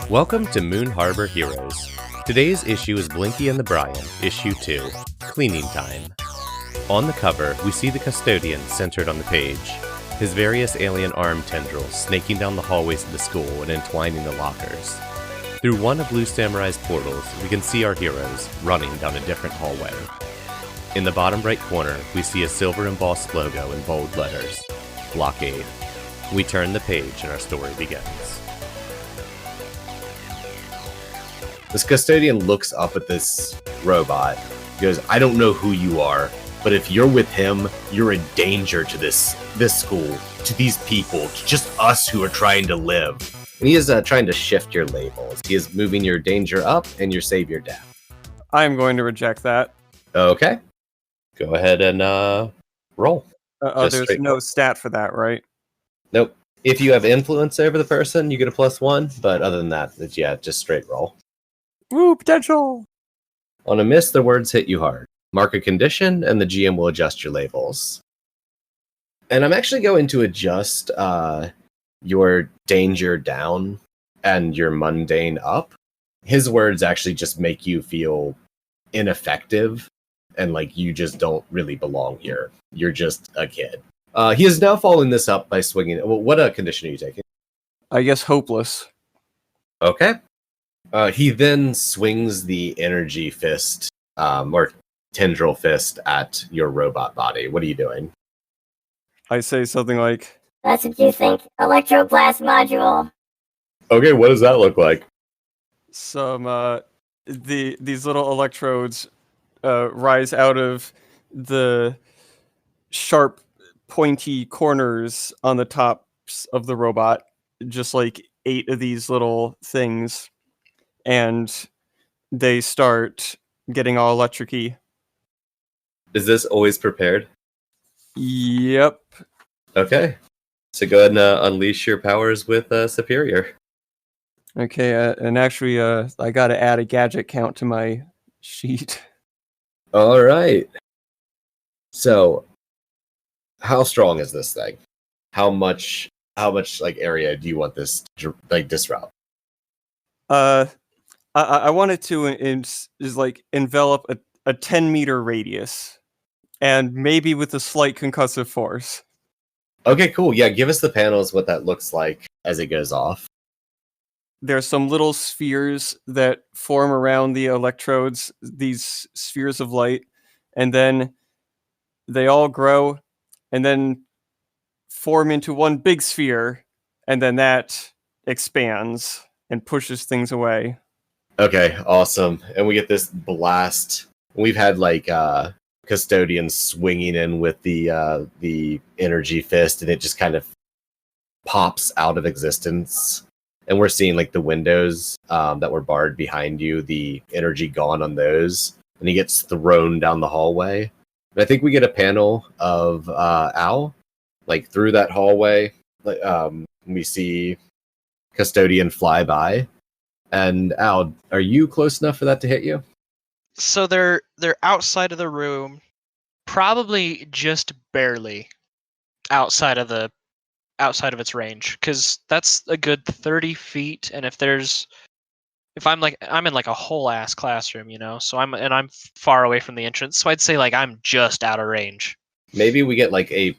Welcome to Moon Harbor Heroes. Today's issue is Blinky and the Brian, Issue 2, Cleaning Time. On the cover, we see the custodian centered on the page, his various alien arm tendrils snaking down the hallways of the school and entwining the lockers. Through one of Blue Samurai's portals, we can see our heroes running down a different hallway. In the bottom right corner, we see a silver embossed logo in bold letters, Blockade. We turn the page and our story begins. This custodian looks up at this robot. He goes, I don't know who you are, but if you're with him, you're a danger to this school, to these people, to just us who are trying to live. And he is trying to shift your labels. He is moving your danger up and your savior down. I'm going to reject that. Okay. Go ahead and roll. There's no stat for that, right? Nope. If you have influence over the person, you get a +1, but other than that, it's, just straight roll. Woo, potential! On a miss, the words hit you hard. Mark a condition, and the GM will adjust your labels. And I'm actually going to adjust your danger down and your mundane up. His words actually just make you feel ineffective, and like you just don't really belong here. You're just a kid. He is now following this up by swinging. Well, what condition are you taking? I guess hopeless. Okay. He then swings the energy fist, or tendril fist at your robot body. What are you doing? I say something like, That's what you think. Electroblast module. Okay, what does that look like? some, these little electrodes rise out of the sharp, pointy corners on the tops of the robot, just like 8 of these little things, and they start getting all electric-y. Is this always prepared? Yep. Okay. So go ahead and unleash your powers with Superior. Okay, and actually, I gotta add a gadget count to my sheet. All right. So, how strong is this thing? How much like area do you want this to like disrupt? I wanted to envelop a 10-meter radius, and maybe with a slight concussive force. Okay, cool. Yeah, give us the panels what that looks like as it goes off. There's some little spheres that form around the electrodes, these spheres of light, and then they all grow and then form into one big sphere, and then that expands and pushes things away. Okay, awesome. And we get this blast. We've had like custodians swinging in with the energy fist, and it just kind of pops out of existence. And we're seeing like the windows that were barred behind you, the energy gone on those, and he gets thrown down the hallway. And I think we get a panel of Al, like through that hallway. We see custodian fly by. And Al, are you close enough for that to hit you? So they're outside of the room, probably just barely outside of its range, because that's a good 30 feet. And if I'm in like a whole ass classroom, so I'm far away from the entrance, so I'd say like I'm just out of range. Maybe we get like a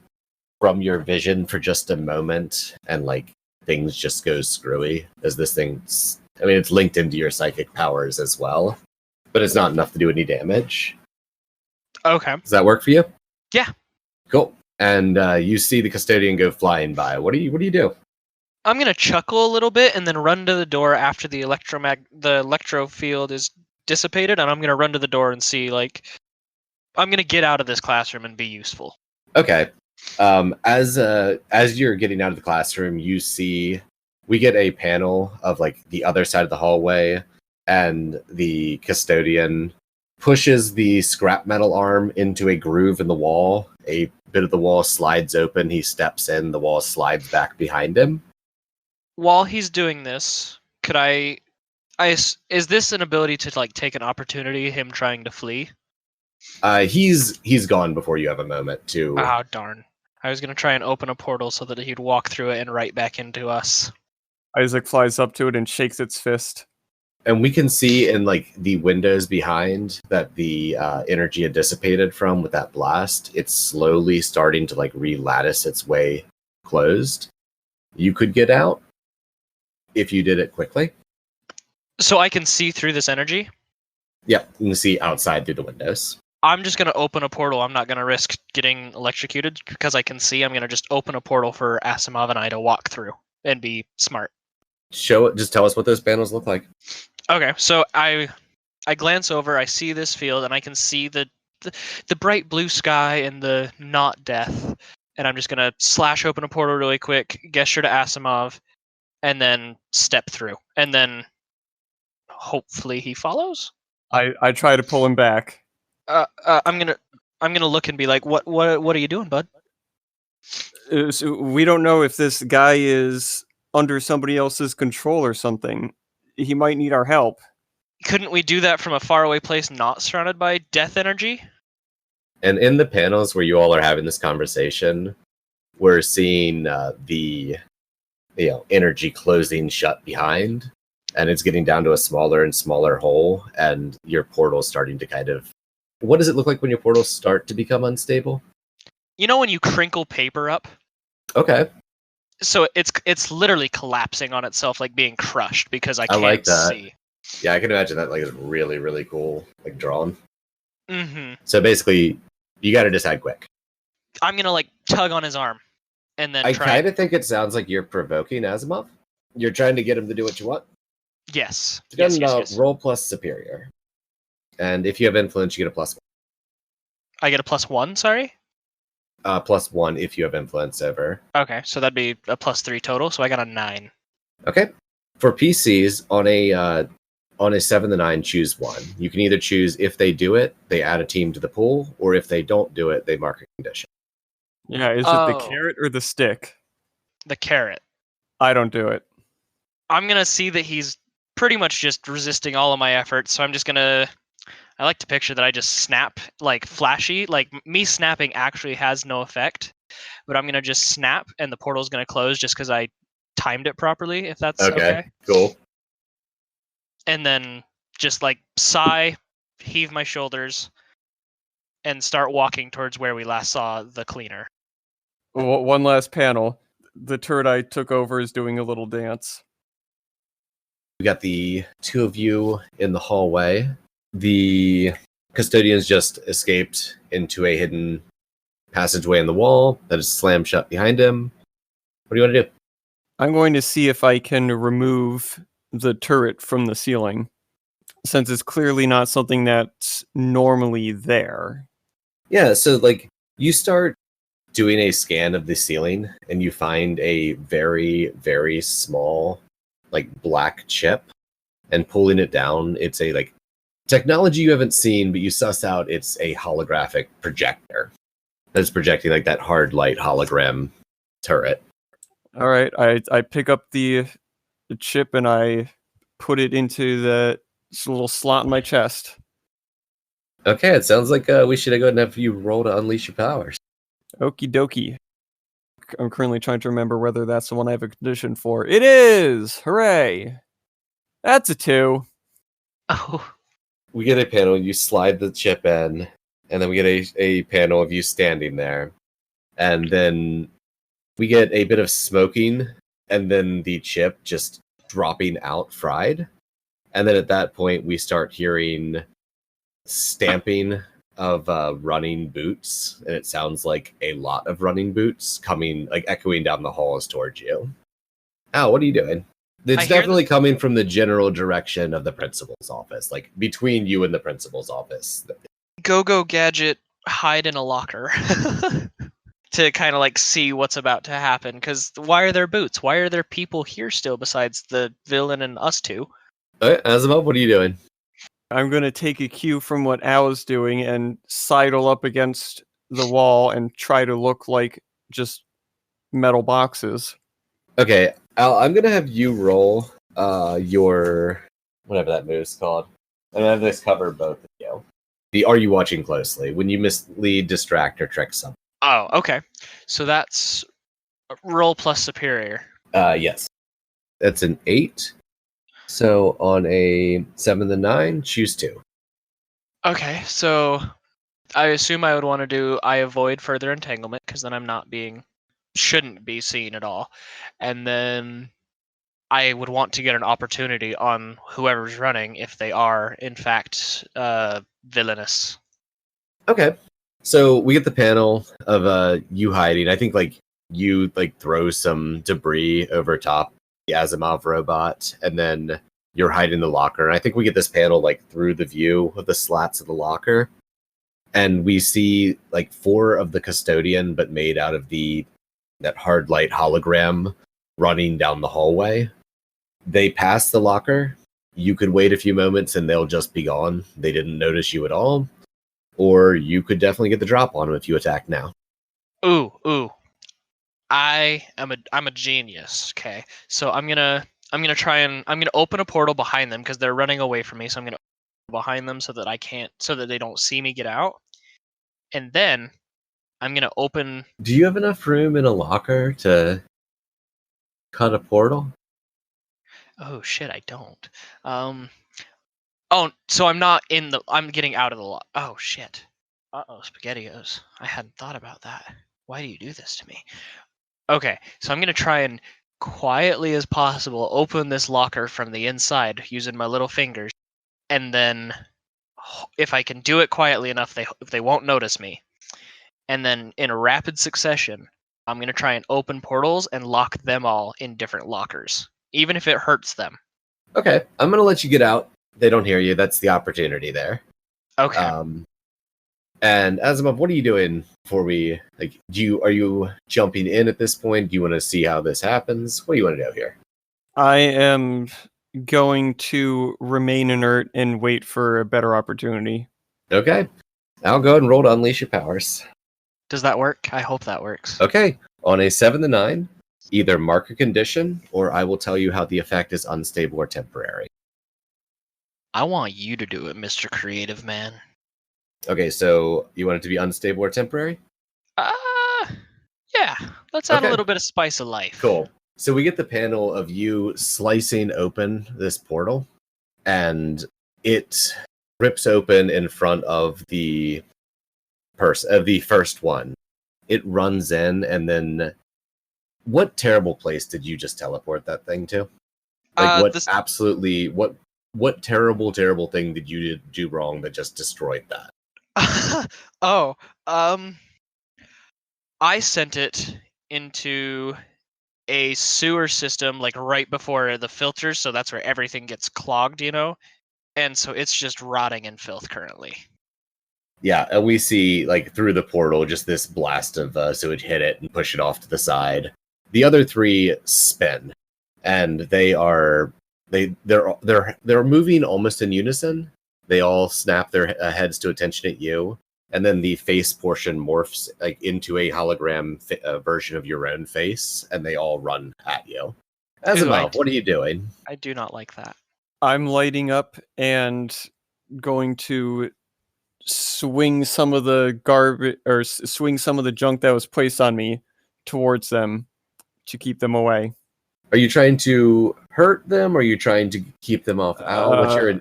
from your vision for just a moment, and like things just go screwy as this thing. I mean, it's linked into your psychic powers as well, but it's not enough to do any damage. Okay. Does that work for you? Yeah. Cool. And you see the custodian go flying by. What do you do? I'm gonna chuckle a little bit and then run to the door after the electro field is dissipated, and I'm gonna run to the door and see, like, I'm gonna get out of this classroom and be useful. Okay. As you're getting out of the classroom, you see we get a panel of like the other side of the hallway, and the custodian pushes the scrap metal arm into a groove in the wall. A bit of the wall slides open. He steps in. The wall slides back behind him. While he's doing this, is this an ability to like take an opportunity, him trying to flee? He's gone before you have a moment to. Oh darn! I was gonna try and open a portal so that he'd walk through it and right back into us. Isaac flies up to it and shakes its fist. And we can see in like the windows behind that the energy had dissipated from with that blast. It's slowly starting to like relattice its way closed. You could get out if you did it quickly. So I can see through this energy? Yep, you can see outside through the windows. I'm just going to open a portal. I'm not going to risk getting electrocuted because I can see. I'm going to just open a portal for Asimov and I to walk through and be smart. Show it. Just tell us what those panels look like. Okay, so I glance over, I see this field, and I can see the bright blue sky and the not death. And I'm just going to slash open a portal really quick, gesture to Asimov, and then step through. And then hopefully he follows. I try to pull him back. I'm gonna look and be like, what are you doing, bud? So we don't know if this guy is under somebody else's control or something. He might need our help. Couldn't we do that from a faraway place not surrounded by death energy? And in the panels where you all are having this conversation, we're seeing the energy closing shut behind, and it's getting down to a smaller and smaller hole, and your portal's starting to kind of... What does it look like when your portals start to become unstable? You know when you crinkle paper up? Okay. So it's literally collapsing on itself, like being crushed because I can't like that. see. Yeah, I can imagine that like is really, really cool, like drawn. Mm-hmm. So basically, you got to decide quick. I'm gonna like tug on his arm, and then I try. kind of think it sounds like you're provoking Asimov. You're trying to get him to do what you want. Yes. So Yes. Roll plus superior, and if you have influence, you get a +1. I get a +1. Sorry. +1 if you have influence over. Okay, so that'd be a +3 total. So I got a 9. Okay. For PCs, on a 7 to 9, choose one. You can either choose if they do it, they add a team to the pool, or if they don't do it, they mark a condition. Yeah, is it the carrot or the stick? The carrot. I don't do it. I'm gonna see that he's pretty much just resisting all of my efforts, so I'm just gonna... I like to picture that I just snap, like flashy, like me snapping actually has no effect, but I'm gonna just snap and the portal's gonna close just because I timed it properly, if that's okay. Cool. And then just like sigh, heave my shoulders, and start walking towards where we last saw the cleaner. One last panel. The turret I took over is doing a little dance. We got the two of you in the hallway. The custodians just escaped into a hidden passageway in the wall that is slammed shut behind him. What do you want to do? I'm going to see if I can remove the turret from the ceiling, since it's clearly not something that's normally there. Yeah, so like you start doing a scan of the ceiling and you find a very, very small like black chip, and pulling it down, it's a like technology you haven't seen, but you suss out it's a holographic projector that's projecting like that hard light hologram turret. All right, I pick up the chip and I put it into the little slot in my chest. Okay, it sounds like we should go ahead and have you roll to unleash your powers. Okie dokie. I'm currently trying to remember whether that's the one I have a condition for. It is! Hooray! That's a 2. Oh. We get a panel, you slide the chip in, and then we get a panel of you standing there. And then we get a bit of smoking, and then the chip just dropping out fried. And then at that point, we start hearing stamping of running boots, and it sounds like a lot of running boots coming, like echoing down the halls towards you. Al, what are you doing? It's definitely coming from the general direction of the principal's office, like between you and the principal's office. Go Gadget hide in a locker to kind of like see what's about to happen. Because why are there boots? Why are there people here still besides the villain and us two? All right, Asimov, what are you doing? I'm going to take a cue from what Al is doing and sidle up against the wall and try to look like just metal boxes. Okay, Al, I'm going to have you roll your... whatever that move's called. And have this cover both of you. The are you watching closely? When you mislead, distract, or trick someone. Oh, okay. So that's roll plus superior. Yes. That's an 8. So on a 7 to 9, choose 2. Okay, so I assume I would want to do I avoid further entanglement because then I'm not shouldn't be seen at all, and then I would want to get an opportunity on whoever's running if they are in fact villainous. Okay. So we get the panel of you hiding. I think like you like throw some debris over top the Asimov robot, and then you're hiding in the locker. And I think we get this panel like through the view of the slats of the locker, and we see like 4 of the custodian, but made out of that hard light hologram running down the hallway. They pass the locker. You could wait a few moments and they'll just be gone. They didn't notice you at all. Or you could definitely get the drop on them if you attack now. Ooh. I'm a genius. Okay. So I'm gonna open a portal behind them because they're running away from me, so I'm gonna open behind them so that they don't see me get out. And then I'm gonna open. Do you have enough room in a locker to cut a portal? Oh shit, I don't. Oh, so I'm getting out of the lock. Oh shit. Uh-oh, SpaghettiOs. I hadn't thought about that. Why do you do this to me? Okay, so I'm gonna try and quietly as possible open this locker from the inside using my little fingers, and then if I can do it quietly enough, they won't notice me. And then in a rapid succession, I'm gonna try and open portals and lock them all in different lockers, even if it hurts them. Okay, I'm gonna let you get out. They don't hear you. That's the opportunity there. Okay. And Asimov, what are you doing before we like? Are you jumping in at this point? Do you want to see how this happens? What do you want to do here? I am going to remain inert and wait for a better opportunity. Okay, I'll go ahead and roll to unleash your powers. Does that work? I hope that works. Okay, on a 7 to 9, either mark a condition or I will tell you how the effect is unstable or temporary. I want you to do it, Mr. Creative Man. Okay, so you want it to be unstable or temporary? Yeah. Let's add Okay. a little bit of spice of life. Cool. So we get the panel of you slicing open this portal, and it rips open in front of the first one. It runs in, and then what terrible place did you just teleport that thing to? Like what terrible thing did you do wrong that just destroyed that? I sent it into a sewer system like right before the filters, so that's where everything gets clogged, and so it's just rotting in filth currently. Yeah, and we see like through the portal just this blast of sewage hit it and push it off to the side. The other 3 spin, and they're moving almost in unison. They all snap their heads to attention at you, and then the face portion morphs like into a hologram version of your own face, and they all run at you. Asimov, what are you doing? I do not like that. I'm lighting up and going to swing some of the garbage or swing some of the junk that was placed on me towards them to keep them away. Are you trying to hurt them, or are you trying to keep them off Al?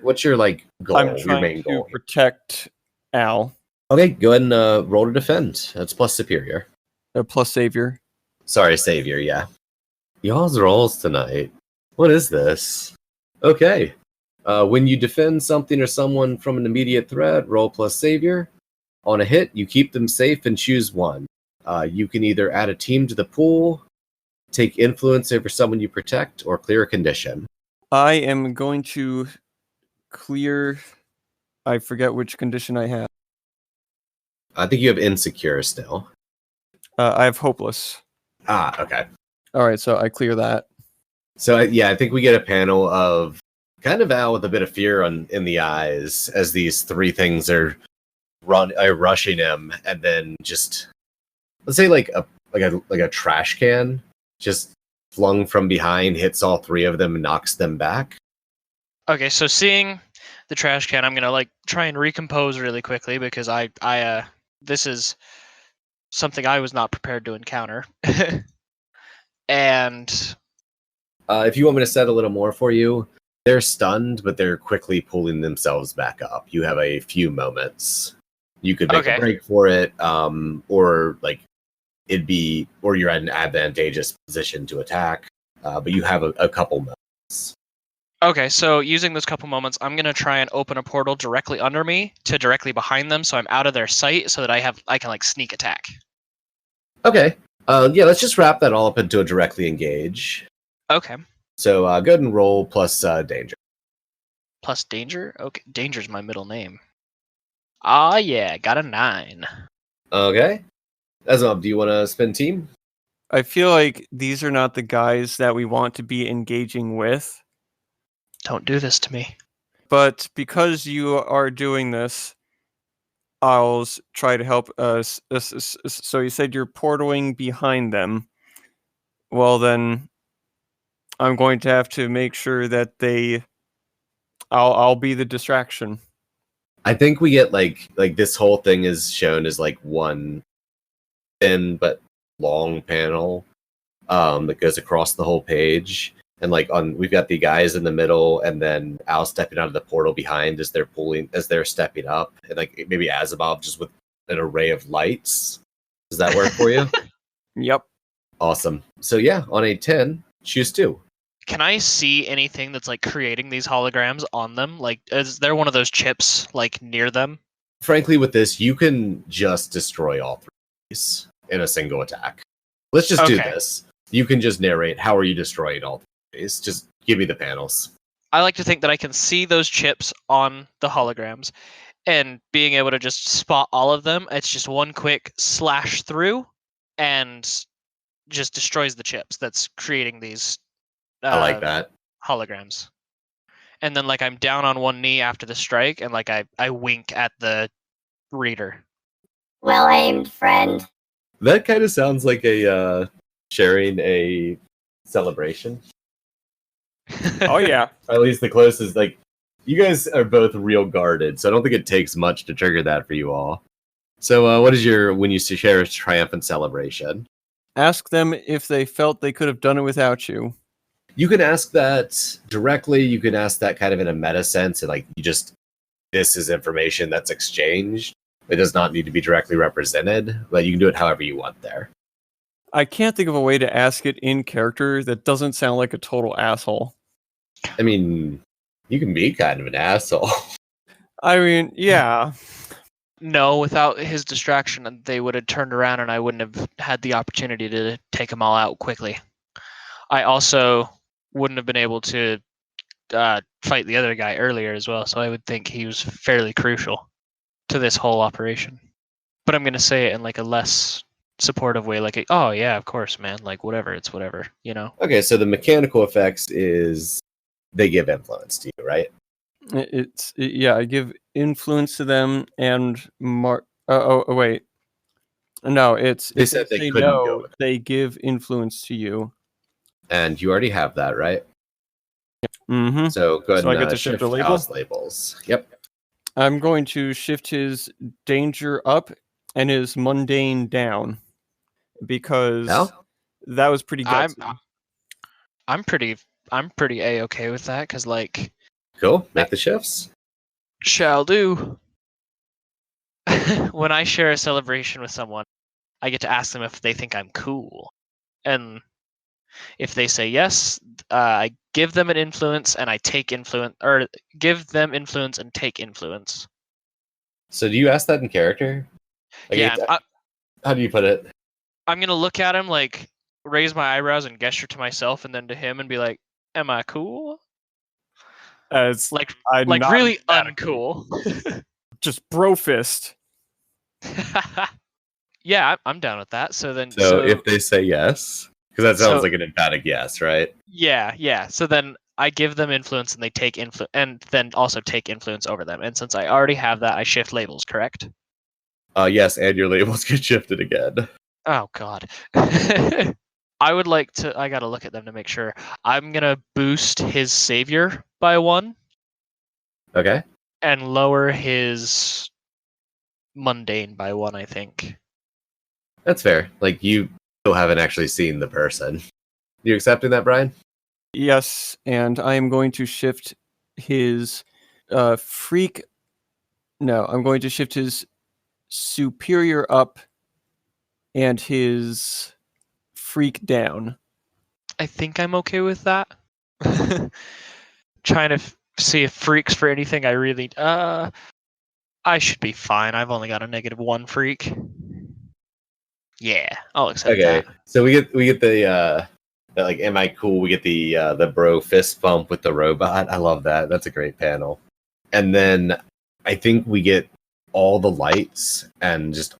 What's your like goal? I'm your trying main to goal? protect Al. Okay, go ahead and roll to defend. That's plus superior. Plus savior. Sorry, savior. Yeah. Y'all's rolls tonight. What is this? Okay. When you defend something or someone from an immediate threat, roll plus savior. On a hit, you keep them safe and choose one. You can either add a team to the pool, take influence over someone you protect, or clear a condition. I am going to clear. I forget which condition I have. I think you have insecure still. I have hopeless. Okay. All right, so I clear that. So I think we get a panel of kind of Al with a bit of fear in the eyes as these 3 things are rushing him, and then just let's say like a trash can just flung from behind hits all 3 of them and knocks them back. Okay, so seeing the trash can, I'm gonna like try and recompose really quickly because I this is something I was not prepared to encounter. And If you want me to set a little more for you, they're stunned, but they're quickly pulling themselves back up. You have a few moments. You could make a break for it, or like or you're at an advantageous position to attack. But you have a couple moments. Okay, so using those couple moments, I'm gonna try and open a portal directly under me to directly behind them, so I'm out of their sight, so that I can like sneak attack. Okay. Yeah, let's just wrap that all up into a directly engage. Okay. So go ahead and roll plus danger. Plus danger? Okay, danger's my middle name. Ah, yeah, got a 9. Okay. Asimov, do you want to spin team? I feel like these are not the guys that we want to be engaging with. Don't do this to me. But because you are doing this, I'll try to help us. So you said you're portaling behind them. Well, then I'm going to have to make sure that I'll be the distraction. I think we get like this whole thing is shown as like one thin but long panel that goes across the whole page. And like we've got the guys in the middle, and then Al stepping out of the portal behind as they're stepping up, and like maybe Asimov just with an array of lights. Does that work for you? Yep. Awesome. So yeah, on a 10, choose 2. Can I see anything that's like creating these holograms on them? Like, is there one of those chips like near them? Frankly, with this, you can just destroy all 3 of these in a single attack. Let's just do this. You can just narrate how are you destroying all 3 of these. Just give me the panels. I like to think that I can see those chips on the holograms, and being able to just spot all of them. It's just one quick slash through, and just destroys the chips that's creating these. I like that. Holograms. And then like I'm down on one knee after the strike, and like I wink at the reader. Well aimed, friend. That kind of sounds like a sharing a celebration. Oh yeah. Or at least the closest. Like, you guys are both real guarded, so I don't think it takes much to trigger that for you all. So what is when you share a triumphant celebration? Ask them if they felt they could have done it without you. You can ask that directly. You can ask that kind of in a meta sense, and like this is information that's exchanged. It does not need to be directly represented, but you can do it however you want there. I can't think of a way to ask it in character that doesn't sound like a total asshole. I mean, you can be kind of an asshole. I mean, yeah. No, without his distraction, they would have turned around, and I wouldn't have had the opportunity to take them all out quickly. I also wouldn't have been able to fight the other guy earlier as well, so I would think he was fairly crucial to this whole operation. But I'm going to say it in like a less supportive way, like, oh yeah, of course, man, like whatever, it's whatever, you know? Okay, so the mechanical effects is they give influence to you, right? I give influence to them and wait. No, it's They if said they say couldn't no, go with it. they give influence to you. And you already have that, right? Mm-hmm. So go ahead So I and get to shift a label? Alice labels. Yep. I'm going to shift his danger up and his mundane down because that was pretty gutsy. I'm pretty A-okay with that, because like... Cool, make the shifts. Shall do. When I share a celebration with someone, I get to ask them if they think I'm cool. And if they say yes, I give them an influence, and I take influence, or give them influence and take influence. So do you ask that in character? Like, Yeah. How do you put it? I'm going to look at him, like, raise my eyebrows and gesture to myself, and then to him, and be like, am I cool? As Like I'm not really emphatically. uncool. Just bro fist. Yeah, I'm down with that. So then, So if they say yes, because that sounds So- like an emphatic yes, right? yeah. So then I give them influence, and they take influence, and then also take influence over them. And since I already have that, I shift labels. Correct? Yes, and your labels get shifted again. Oh God. I would like to. I gotta look at them to make sure. I'm gonna boost his savior by 1 Okay. and lower his mundane by 1. I think. That's fair. Like, you still haven't actually seen the person. You accepting that, Brian? Yes, and I am going to shift his freak. No, I'm going to shift his superior up and his freak down. I think I'm okay with that. Trying to see if freaks for anything I really. I should be fine. I've only got a -1 freak. Yeah, I'll accept Okay, that. so we get the like, am I cool? We get the bro fist bump with the robot. I love that. That's a great panel. And then I think we get all the lights and just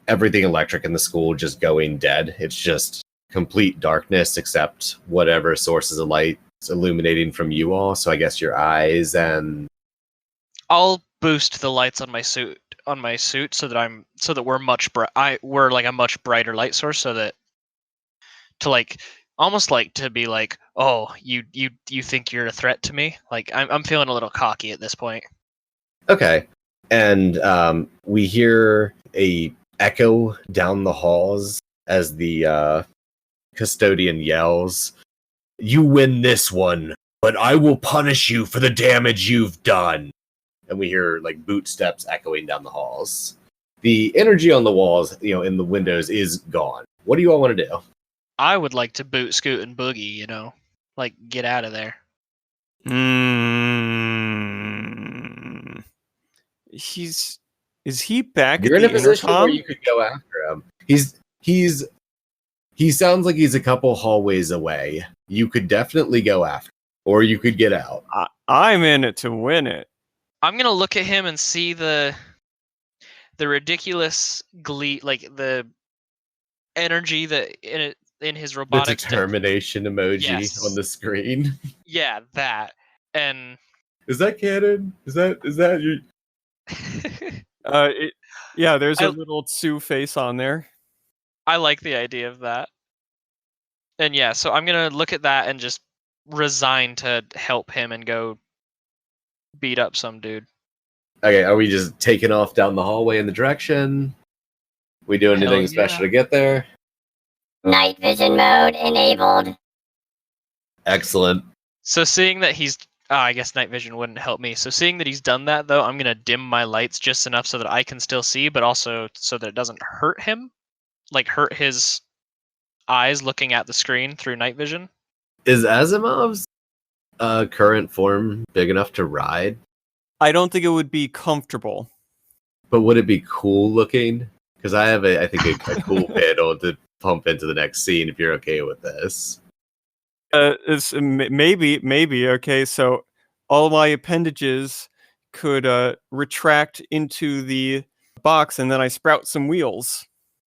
everything electric in the school just going dead. It's just complete darkness except whatever sources of light is illuminating from you all. So I guess your eyes and I'll boost the lights on my suit so that we're like a much brighter light source, so that to like almost like to be like, oh, you think you're a threat to me? Like I'm feeling a little cocky at this point. okay. And we hear a echo down the halls as the custodian yells, "You win this one, but I will punish you for the damage you've done." And we hear like boot steps echoing down the halls. The energy on the walls, in the windows is gone. What do you all want to do? I would like to boot Scoot and Boogie, like get out of there. Is he back You're at in a the position where intercom? you could go after him. He sounds like he's a couple hallways away. You could definitely go after him, or you could get out. I'm in it to win it. I'm gonna look at him and see the ridiculous glee, like the energy that in his The robotics. determination emoji Yes. on the screen. Yeah, that. And Is that canon? Is that you? There's a little Tsu face on there. I like the idea of that. And yeah, so I'm gonna look at that and just resign to help him and go beat up some dude. Okay, are we just taking off down the hallway in the direction? We doing Hell anything yeah. special to get there? Night vision mode enabled. Excellent. So seeing that he's I guess night vision wouldn't help me. So seeing that he's done that, though, I'm gonna dim my lights just enough so that I can still see, but also so that it doesn't hurt him, like hurt his eyes looking at the screen through night vision. Is Asimov's current form big enough to ride? I don't think it would be comfortable. But would it be cool looking? Because I have a cool panel to pump into the next scene. If you're okay with this. It's maybe okay. So all my appendages could retract into the box, and then I sprout some wheels.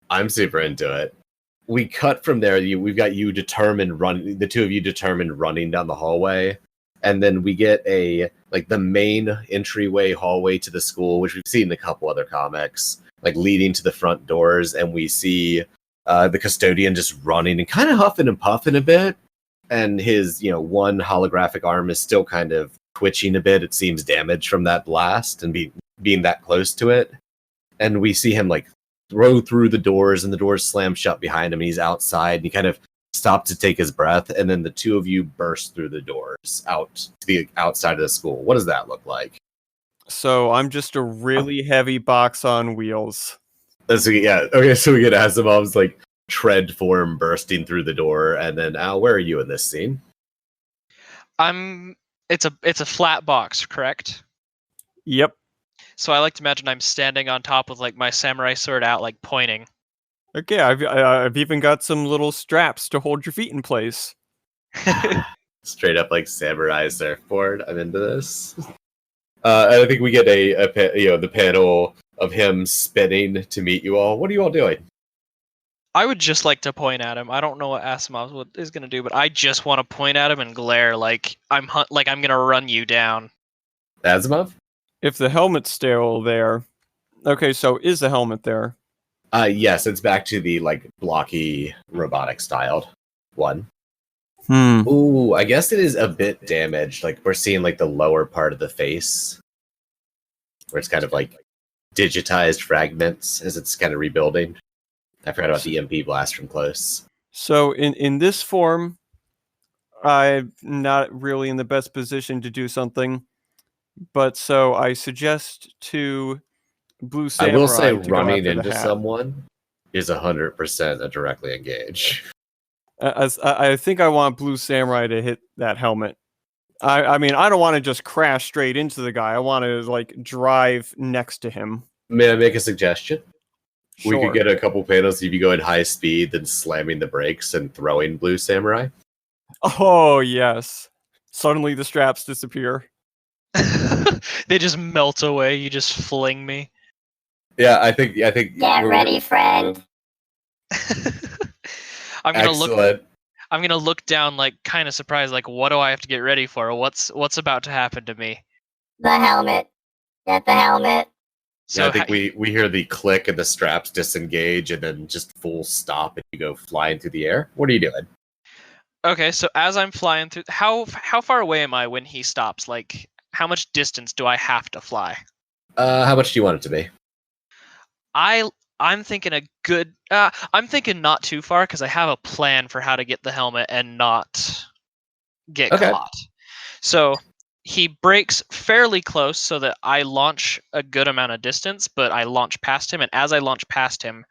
I'm super into it. We cut from there. We've got you determined running. The two of you determined running down the hallway, and then we get the main entryway hallway to the school, which we've seen in a couple other comics, like leading to the front doors, and we see the custodian just running and kind of huffing and puffing a bit. And his, one holographic arm is still kind of twitching a bit. It seems damaged from that blast and being that close to it. And we see him throw through the doors, and the doors slam shut behind him. And he's outside, and he kind of stops to take his breath. And then the two of you burst through the doors out to the outside of the school. What does that look like? So I'm just a really heavy box on wheels. Yeah. Okay. So we get Asimov's tread form bursting through the door, and then Al, where are you in this scene? It's a flat box, correct? Yep. So I like to imagine I'm standing on top with my samurai sword out, pointing. Okay, I've even got some little straps to hold your feet in place. Straight up samurai surfboard. I'm into this. I think we get the panel of him spinning to meet you all. What are you all doing? I would just like to point at him. I don't know what Asimov is going to do, but I just want to point at him and glare like I'm going to run you down. Asimov? If the helmet's still there. Okay, so is the helmet there? Yes, it's back to the blocky robotic styled one. Ooh, I guess it is a bit damaged. We're seeing the lower part of the face, where it's kind of digitized fragments as it's kind of rebuilding. I forgot about the EMP blast from close. So in this form, I'm not really in the best position to do something, but so I suggest to Blue I will say Samurai to go running after the into hat. someone is 100% a directly engage. I think I want Blue Samurai to hit that helmet. I mean, I don't want to just crash straight into the guy. I want to like drive next to him. May I make a suggestion? Sure. We could get a couple panels if you go at high speed, then slamming the brakes and throwing Blue Samurai. Oh yes. Suddenly the straps disappear. They just melt away. You just fling me. Yeah, I think. Get we're- ready, friend. I'm gonna look. Excellent. I'm gonna look down, like kind of surprised, like what do I have to get ready for? What's about to happen to me? The helmet. Get the helmet. So I think we hear the click and the straps disengage, and then just full stop, and you go flying through the air. What are you doing? Okay, so as I'm flying through, how far away am I when he stops? Like, how much distance do I have to fly? How much do you want it to be? I'm thinking a good. I'm thinking not too far because I have a plan for how to get the helmet and not get caught. So he breaks fairly close so that I launch a good amount of distance, but I launch past him, and as I launch past him,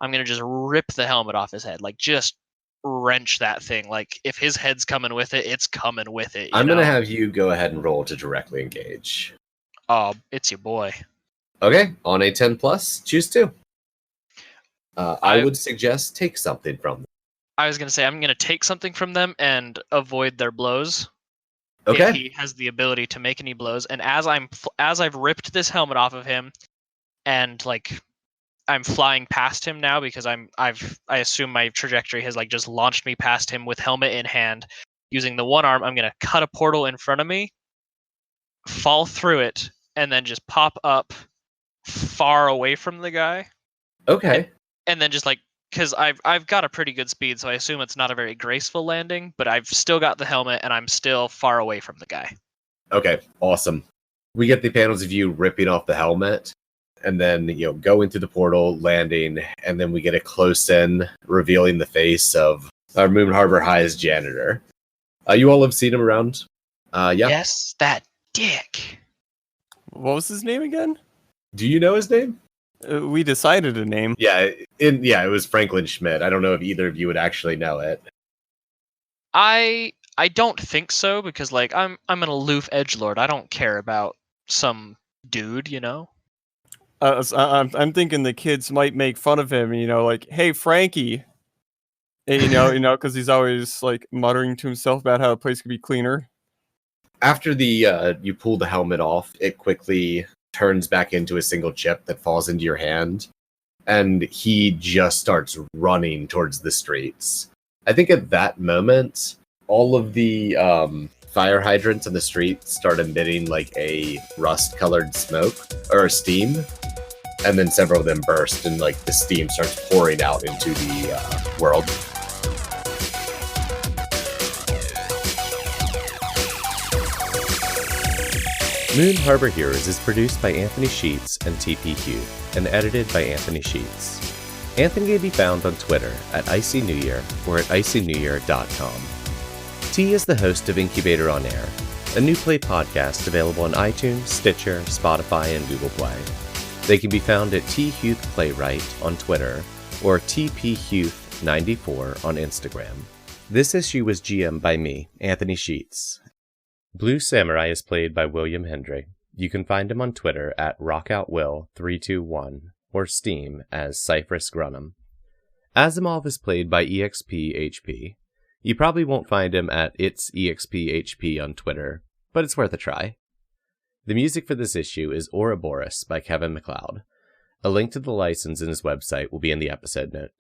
I'm gonna just rip the helmet off his head, like just wrench that thing. Like if his head's coming with it, it's coming with it. I'm gonna have you go ahead and roll to directly engage. Oh, it's your boy. Okay, on a 10 plus, choose 2. I would suggest take something from them. I was gonna say I'm gonna take something from them and avoid their blows. Okay. If he has the ability to make any blows, and as I've ripped this helmet off of him, and like I'm flying past him now because I assume my trajectory has like just launched me past him with helmet in hand. Using the one arm, I'm gonna cut a portal in front of me, fall through it, and then just pop up far away from the guy. Okay. And then just like, because I've got a pretty good speed, so I assume it's not a very graceful landing, but I've still got the helmet and I'm still far away from the guy. Okay, awesome. We get the panels of you ripping off the helmet, and then go into the portal, landing, and then we get a close in, revealing the face of our Moon Harbor High's janitor. You all have seen him around. Yeah. Yes, that dick. What was his name again? Do you know his name? We decided a name. Yeah, it was Franklin Schmidt. I don't know if either of you would actually know it. I don't think so because like I'm an aloof edgelord. I don't care about some dude, you know. I'm thinking the kids might make fun of him. Like, hey Frankie, and, because he's always like muttering to himself about how the place could be cleaner. After you pull the helmet off, it quickly turns back into a single chip that falls into your hand, and he just starts running towards the streets. I think at that moment, all of the fire hydrants in the street start emitting like a rust-colored smoke or steam, and then several of them burst, and like the steam starts pouring out into the world. Moon Harbor Heroes is produced by Anthony Sheets and TP Hugh, and edited by Anthony Sheets. Anthony can be found on Twitter at IcyNewYear or at IcyNewYear.com. T is the host of Incubator on Air, a new play podcast available on iTunes, Stitcher, Spotify, and Google Play. They can be found at T Huth Playwright on Twitter or TPHuth94 on Instagram. This issue was GM'd by me, Anthony Sheets. Blue Samurai is played by William Hendry. You can find him on Twitter at RockoutWill321 or Steam as Cypress Grunham. Asimov is played by EXPHP. You probably won't find him at itsexphp on Twitter, but it's worth a try. The music for this issue is Ouroboros by Kevin MacLeod. A link to the license in his website will be in the episode note.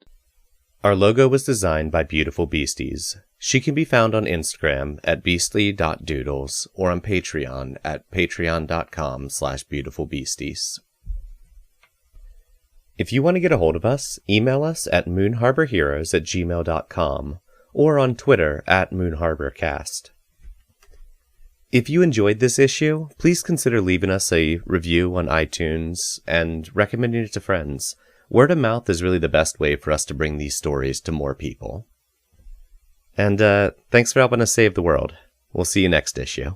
Our logo was designed by Beautiful Beasties. She can be found on Instagram at beastly.doodles or on Patreon at patreon.com/beautifulbeasties. If you want to get a hold of us, email us at moonharborheroes@gmail.com or on Twitter at moonharborcast. If you enjoyed this issue, please consider leaving us a review on iTunes and recommending it to friends. Word of mouth is really the best way for us to bring these stories to more people. And thanks for helping us save the world. We'll see you next issue.